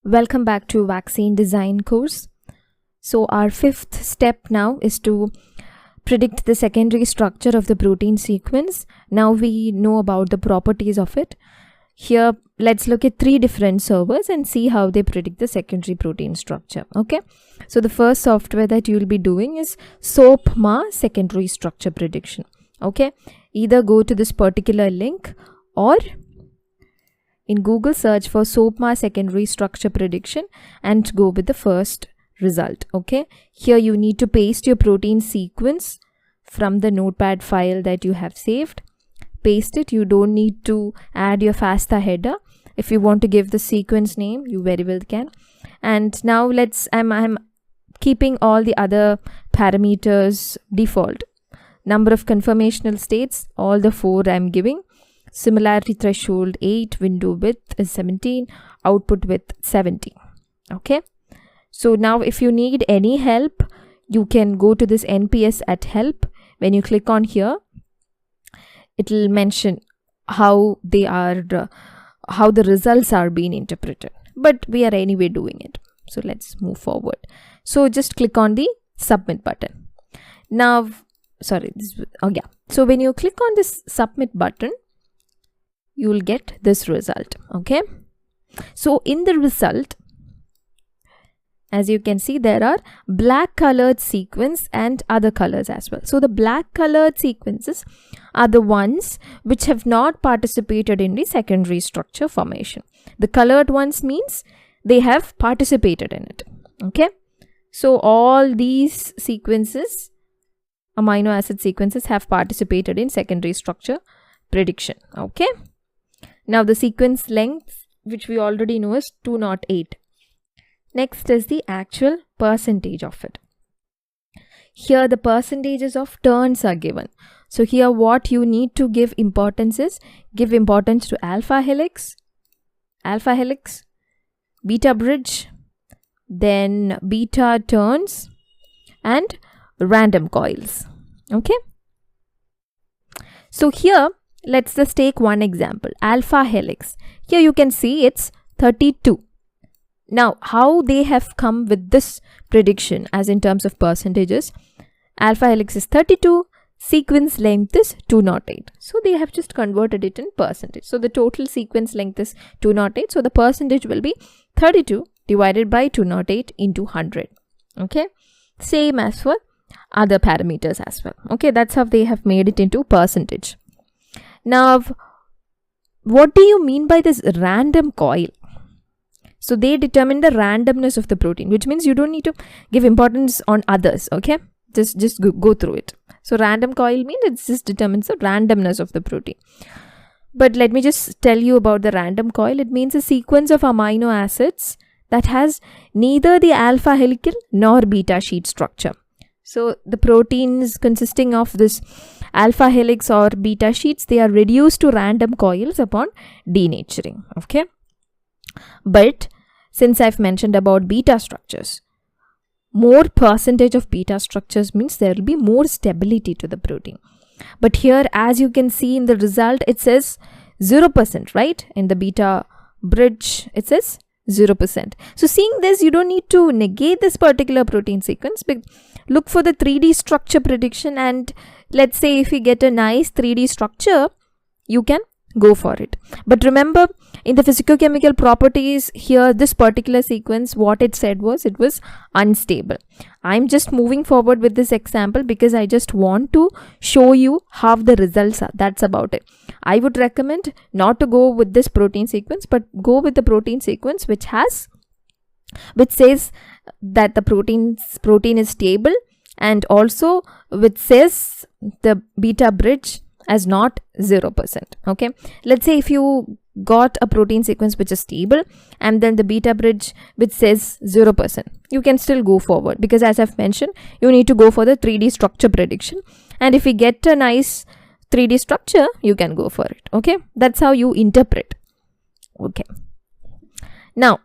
Welcome back to vaccine design course. So our fifth step now is to predict the secondary structure of the protein sequence. Now we know about the properties of it. Here let's look at three different servers and see how they predict the secondary protein structure. Okay, so the first software that you will be doing is SOAP-MA secondary structure prediction. Okay, either go to this particular link or in Google search for SOAP-MA secondary structure prediction and go with the first result. Okay, here you need to paste your protein sequence from the notepad file that you have saved. Paste it. You don't need to add your FASTA header. If you want to give the sequence name, you very well can. And now I'm keeping all the other parameters default. Number of conformational states, all the 4 I'm giving. Similarity threshold 8, window width is 17, output width 70. Okay, so now if you need any help, you can go to this NPS at help. When you click on here, it will mention how the results are being interpreted, but we are anyway doing it, so let's move forward. So just click on the submit button. Now so when you click on this submit button, you will get this result. Okay, so in the result, as you can see, there are black colored sequence and other colors as well. So the black colored sequences are the ones which have not participated in the secondary structure formation. The colored ones means they have participated in it. Okay, so all these sequences, amino acid sequences, have participated in secondary structure prediction. Okay, now the sequence length, which we already know, is 208. Next is the actual percentage of it. Here the percentages of turns are given. So here what you need to give importance is, give importance to alpha helix, beta bridge, then beta turns and random coils. Okay, so here let's just take one example, alpha helix. Here you can see it's 32. Now, how they have come with this prediction as in terms of percentages, alpha helix is 32, sequence length is 208. So they have just converted it in percentage. So the total sequence length is 208. So the percentage will be 32 divided by 208 into 100. Okay, same as for other parameters as well. Okay, that's how they have made it into percentage. Now, what do you mean by this random coil? So they determine the randomness of the protein, which means you don't need to give importance on others. Okay, just go through it. So random coil means it just determines the randomness of the protein. But let me just tell you about the random coil. It means a sequence of amino acids that has neither the alpha helical nor beta sheet structure. So the proteins consisting of this alpha helix or beta sheets, they are reduced to random coils upon denaturing. Okay, but since I've mentioned about beta structures, more percentage of beta structures means there will be more stability to the protein. But here, as you can see in the result, it says 0%, right? In the beta bridge, it says 0%. So seeing this, you don't need to negate this particular protein sequence, but look for the 3D structure prediction, and let's say if you get a nice 3D structure, you can go for it. But remember, in the physicochemical properties here, this particular sequence, what it said was it was unstable. I'm just moving forward with this example because I just want to show you how the results are. That's about it. I would recommend not to go with this protein sequence, but go with the protein sequence which says that the protein is stable, and also which says the beta bridge as not 0%. Okay, let's say if you got a protein sequence which is stable and then the beta bridge which says 0%, you can still go forward, because as I've mentioned, you need to go for the 3D structure prediction, and if you get a nice 3D structure, you can go for it. Okay, that's how you interpret. Okay, now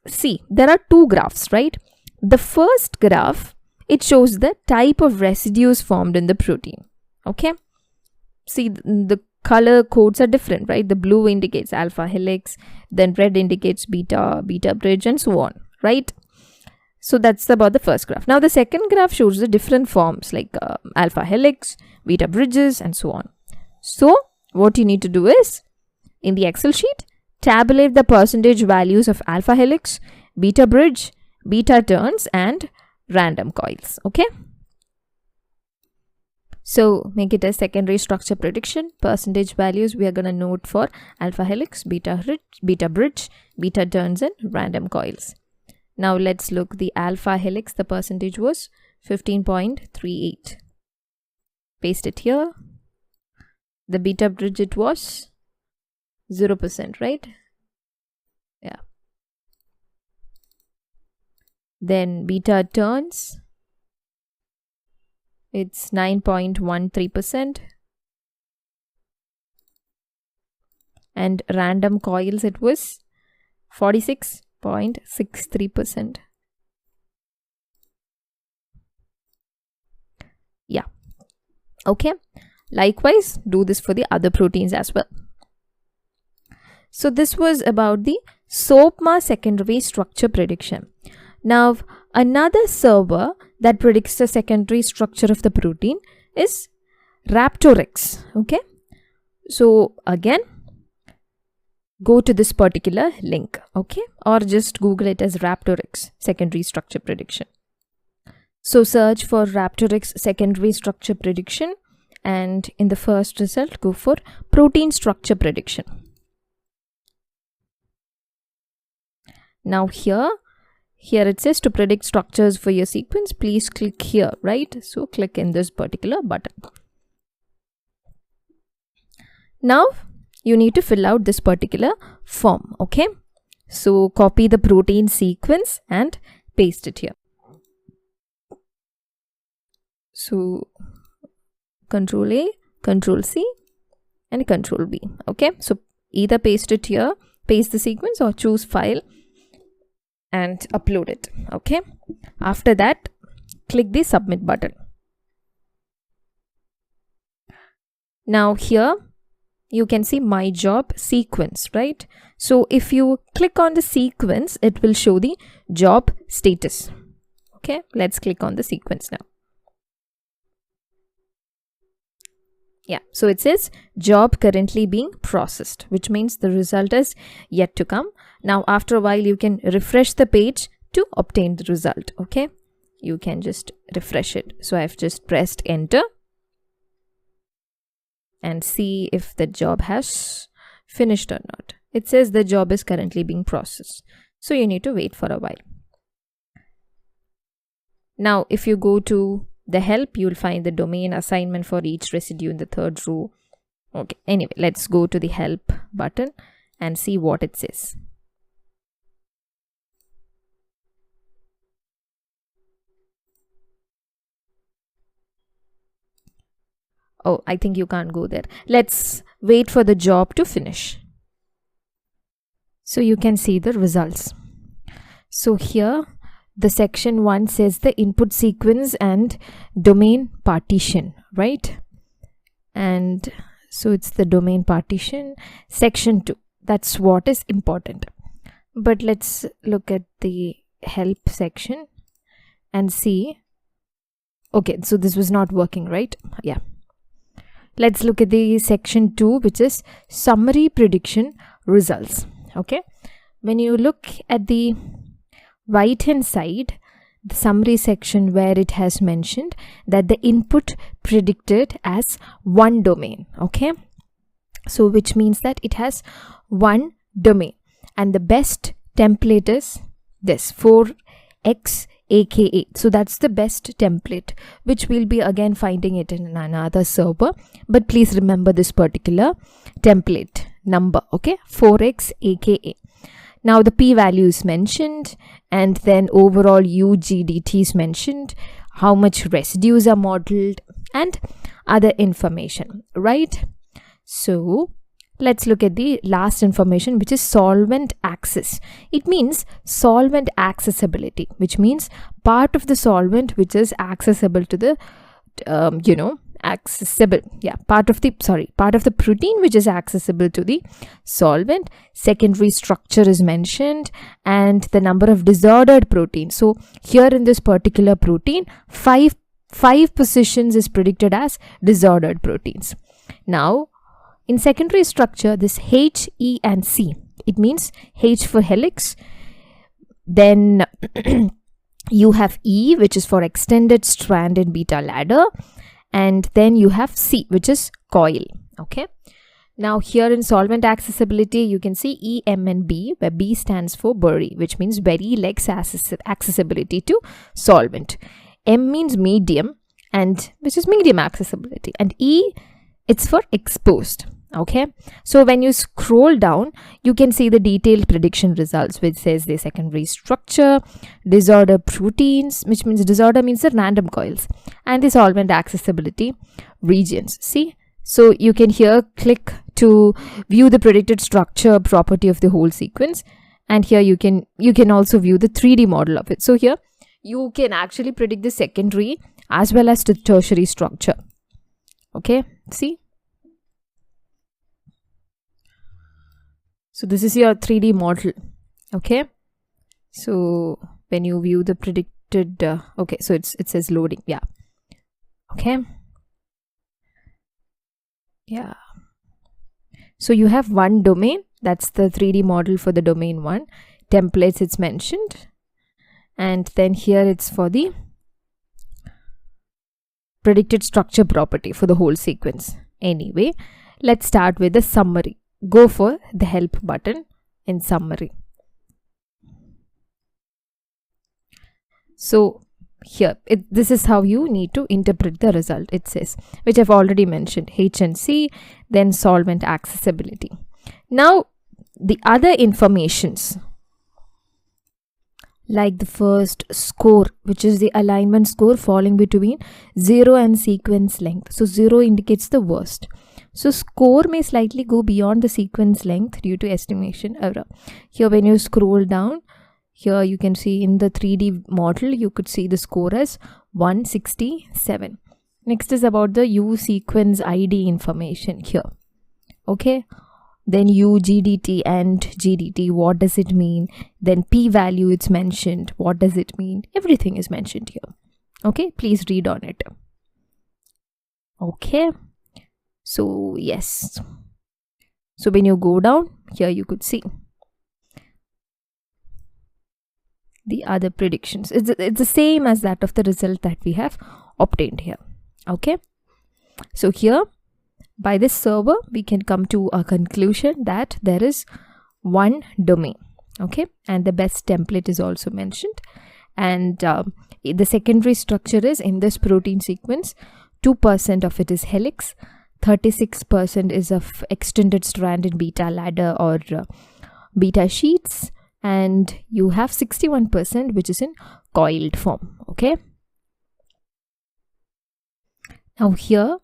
see, there are two graphs, right? The first graph, it shows the type of residues formed in the protein. Okay, see, the color codes are different, right? The blue indicates alpha helix, then red indicates beta bridge, and so on, right? So that's about the first graph. Now the second graph shows the different forms like alpha helix, beta bridges, and so on. So what you need to do is, in the Excel sheet, tabulate the percentage values of alpha helix, beta bridge, beta turns, and random coils. Okay. So make it a secondary structure prediction. Percentage values we are going to note for alpha helix, beta bridge, beta turns, and random coils. Now let's look the alpha helix. The percentage was 15.38. Paste it here. The beta bridge, it was 0%, right? Yeah. Then beta turns, it's 9.13%. And random coils, it was 46.63%. Yeah. Okay. Likewise, do this for the other proteins as well. So this was about the SOAP-MA secondary structure prediction. Now, another server that predicts the secondary structure of the protein is Raptorx. Okay. So again, go to this particular link, okay, or just Google it as Raptorx secondary structure prediction. So search for Raptorx secondary structure prediction, and in the first result, go for protein structure prediction. Now here it says to predict structures for your sequence, please click here, right? So click in this particular button. Now you need to fill out this particular form, okay? So copy the protein sequence and paste it here. So Control A, Control C, and Control V, okay? So either paste it here, paste the sequence, or choose file and upload it, okay? After that, click the submit button. Now here you can see my job sequence, right? So if you click on the sequence, it will show the job status. Okay, let's click on the sequence now. Yeah, so it says job currently being processed, which means the result is yet to come. Now after a while you can refresh the page to obtain the result. Okay, you can just refresh it. So I've just pressed enter and see if the job has finished or not. It says the job is currently being processed. So you need to wait for a while. Now if you go to the help, you'll find the domain assignment for each residue in the third row. Okay, anyway, let's go to the help button and see what it says. Oh, I think you can't go there. Let's wait for the job to finish. So you can see the results. So here the section 1 says the input sequence and domain partition, right? And so it's the domain partition. Section 2, that's what is important. But let's look at the help section and see. Okay, so this was not working, right? Yeah. Let's look at the section 2, which is summary prediction results. Okay, when you look at the right hand side, the summary section, where it has mentioned that the input predicted as one domain. Okay, so which means that it has one domain, and the best template is this 4x aka. So that's the best template, which we'll be again finding it in another server, but please remember this particular template number. Okay, 4x aka. Now the p-value is mentioned, and then overall UGDT is mentioned, how much residues are modeled, and other information, right? So let's look at the last information, which is solvent access. It means solvent accessibility, which means part of the solvent which is accessible to the accessible, part of the protein which is accessible to the solvent. Secondary structure is mentioned, and the number of disordered proteins. So here in this particular protein, five positions is predicted as disordered proteins. Now in secondary structure, this H, E and C, it means H for helix, then you have E, which is for extended strand in beta ladder, and then you have C, which is coil. Okay. Now here in solvent accessibility, you can see E, M and B, where B stands for bury, which means bury legs accessibility to solvent. M means medium, and which is medium accessibility, and E, it's for exposed. Okay, so when you scroll down, you can see the detailed prediction results, which says the secondary structure, disorder proteins, which means disorder means the random coils, and the solvent accessibility regions. See, so you can here click to view the predicted structure property of the whole sequence, and here you can also view the 3D model of it. So here you can actually predict the secondary as well as the tertiary structure. Okay, see. So this is your 3D model. Okay, so when you view the predicted, okay, so it says loading. Yeah. Okay. Yeah. So you have one domain. That's the 3D model for the domain 1. Templates, it's mentioned. And then here it's for the predicted structure property for the whole sequence. Anyway, let's start with the summary. Go for the help button in summary. So here, this is how you need to interpret the result. It says, which I've already mentioned, H and C, then solvent accessibility. Now, the other informations, like the first score, which is the alignment score falling between 0 and sequence length. So 0 indicates the worst. So score may slightly go beyond the sequence length due to estimation error. Here when you scroll down, here you can see in the 3D model, you could see the score as 167. Next is about the U sequence ID information here. Okay. Then U, GDT and GDT, what does it mean? Then P value, it's mentioned. What does it mean? Everything is mentioned here. Okay, please read on it. Okay. So yes, so when you go down here, you could see the other predictions. It's the same as that of the result that we have obtained here. Okay, so here by this server we can come to a conclusion that there is one domain. Okay, and the best template is also mentioned, and the secondary structure is in this protein sequence. 2% of it is helix, 36% is of extended strand in beta ladder or beta sheets, and you have 61% which is in coiled form. Okay. Now here,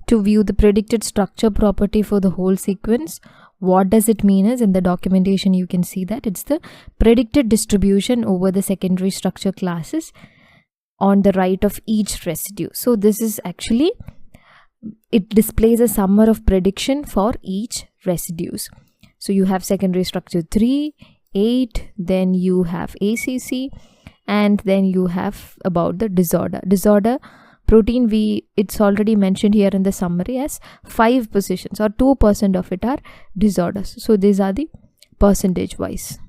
to view the predicted structure property for the whole sequence, what does it mean is in the documentation you can see that it's the predicted distribution over the secondary structure classes on the right of each residue. So this is actually, it displays a summary of prediction for each residues. So you have secondary structure 3, 8, then you have ACC, and then you have about the disorder protein. It's already mentioned here in the summary as 5 positions or 2% of it are disorders. So these are the percentage wise.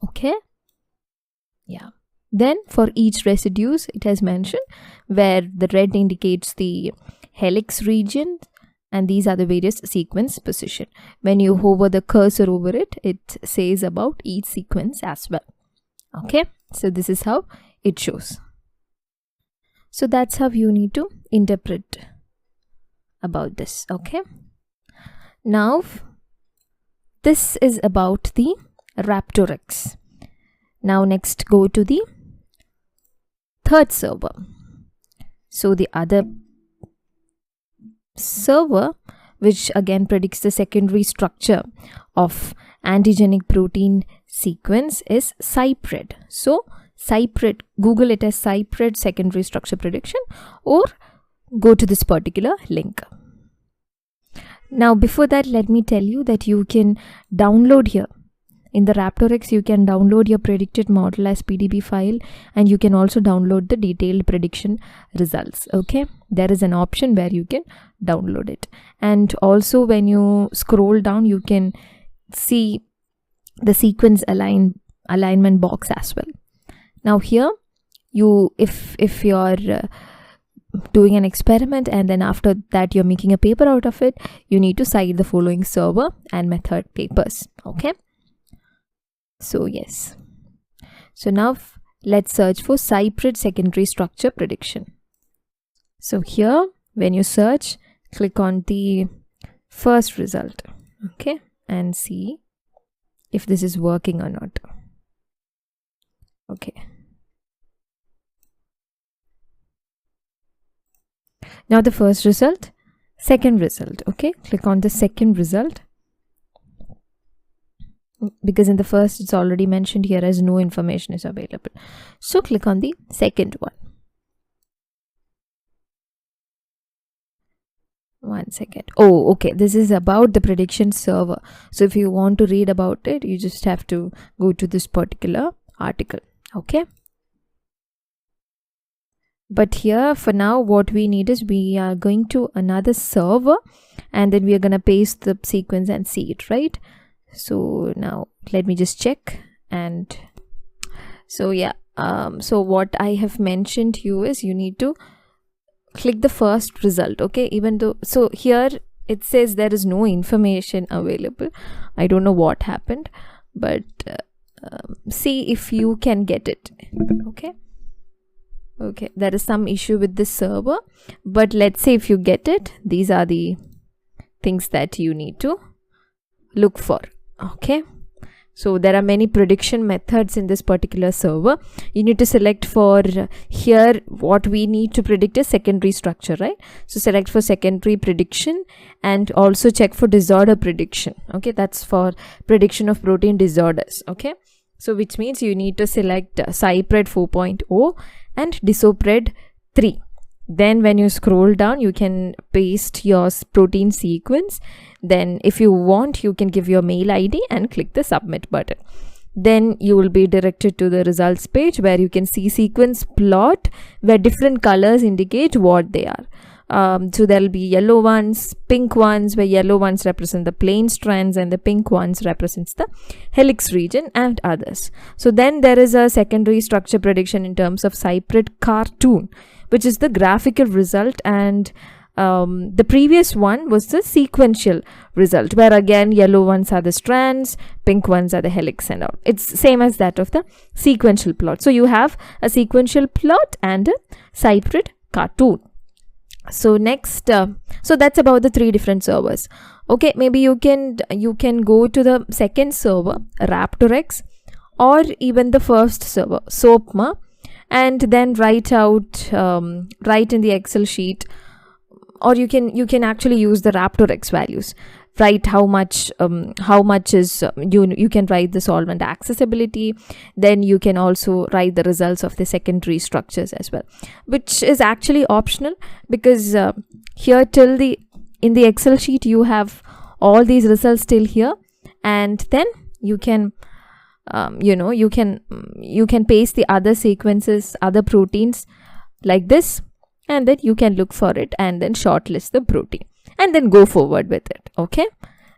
Okay. Yeah. Then for each residues, it has mentioned where the red indicates the helix region, and these are the various sequence position. When you hover the cursor over it, it says about each sequence as well. Okay, so this is how it shows. So that's how you need to interpret about this. Okay, now this is about the Raptorx. Now next go to the third server. So the other server, which again predicts the secondary structure of antigenic protein sequence, is CyPred. So CyPred, Google it as CyPred secondary structure prediction, or go to this particular link. Now before that, let me tell you that you can download here. In the RaptorX, you can download your predicted model as PDB file, and you can also download the detailed prediction results. Okay, there is an option where you can download it. And also when you scroll down, you can see the sequence alignment box as well. Now here, if you're doing an experiment and then after that you're making a paper out of it, you need to cite the following server and method papers. Okay, so yes, so now let's search for Cypred secondary structure prediction. So here, when you search, click on the first result, okay, and see if this is working or not. Okay, now the first result, second result. Okay, click on the second result, because in the first it's already mentioned here as no information is available. So click on the second one. One second. Oh, okay, this is about the prediction server. So if you want to read about it, you just have to go to this particular article. Okay, but here for now what we need is we are going to another server and then we are going to paste the sequence and see it, right? So now let me just check. And so yeah, so what I have mentioned here is you need to click the first result. Okay, even though, so here it says there is no information available. I don't know what happened, but see if you can get it. Okay, there is some issue with this server, but let's say if you get it, these are the things that you need to look for. Okay, so there are many prediction methods in this particular server. You need to select for here what we need to predict is secondary structure, right? So select for secondary prediction and also check for disorder prediction. Okay, that's for prediction of protein disorders. Okay, so which means you need to select Cypred 4.0 and Disopred 3. Then when you scroll down, you can paste your protein sequence. Then if you want, you can give your mail ID and click the submit button. Then you will be directed to the results page where you can see sequence plot where different colors indicate what they are. So there will be yellow ones, pink ones, where yellow ones represent the plain strands and the pink ones represents the helix region and others. So then there is a secondary structure prediction in terms of Cypred cartoon, which is the graphical result, and the previous one was the sequential result, where again yellow ones are the strands, pink ones are the helix and all. It's same as that of the sequential plot. So you have a sequential plot and a Cypred cartoon. So next, so that's about the three different servers. Okay, maybe you can go to the second server, RaptorX, or even the first server, SOAPMA, and then write in the Excel sheet, or you can actually use the RaptorX values. Write how much is you can write the solvent accessibility. Then you can also write the results of the secondary structures as well, which is actually optional, because here in the Excel sheet you have all these results till here, and then you can you can paste the other sequences, other proteins like this, and then you can look for it and then shortlist the protein and then go forward with it. Okay,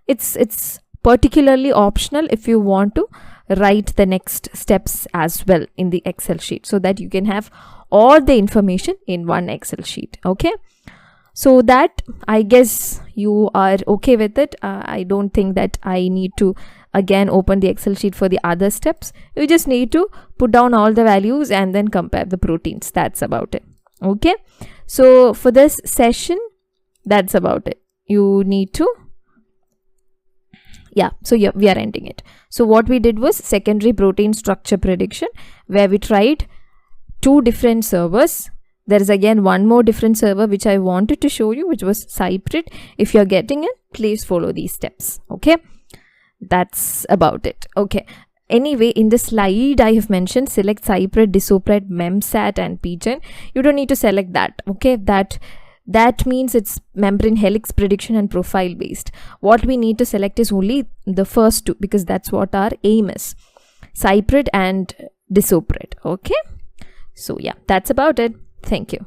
it's particularly optional if you want to write the next steps as well in the Excel sheet, so that you can have all the information in one Excel sheet. Okay, so that, I guess you are okay with it. I don't think that I need to again open the Excel sheet for the other steps. You just need to put down all the values and then compare the proteins. That's about it. Okay, so for this session, that's about it. You need to, yeah, so yeah, we are ending it. So what we did was secondary protein structure prediction, where we tried two different servers. There is again one more different server which I wanted to show you, which was Cypred. If you're getting it, please follow these steps. Okay, that's about it. Okay, anyway, in the slide I have mentioned select Cypred, Disopred, MEMSAT and PGen. You don't need to select that. Okay, that that means it's membrane helix prediction and profile based. What we need to select is only the first two, because that's what our aim is, cyprid and disopride. Okay, so yeah, that's about it. Thank you.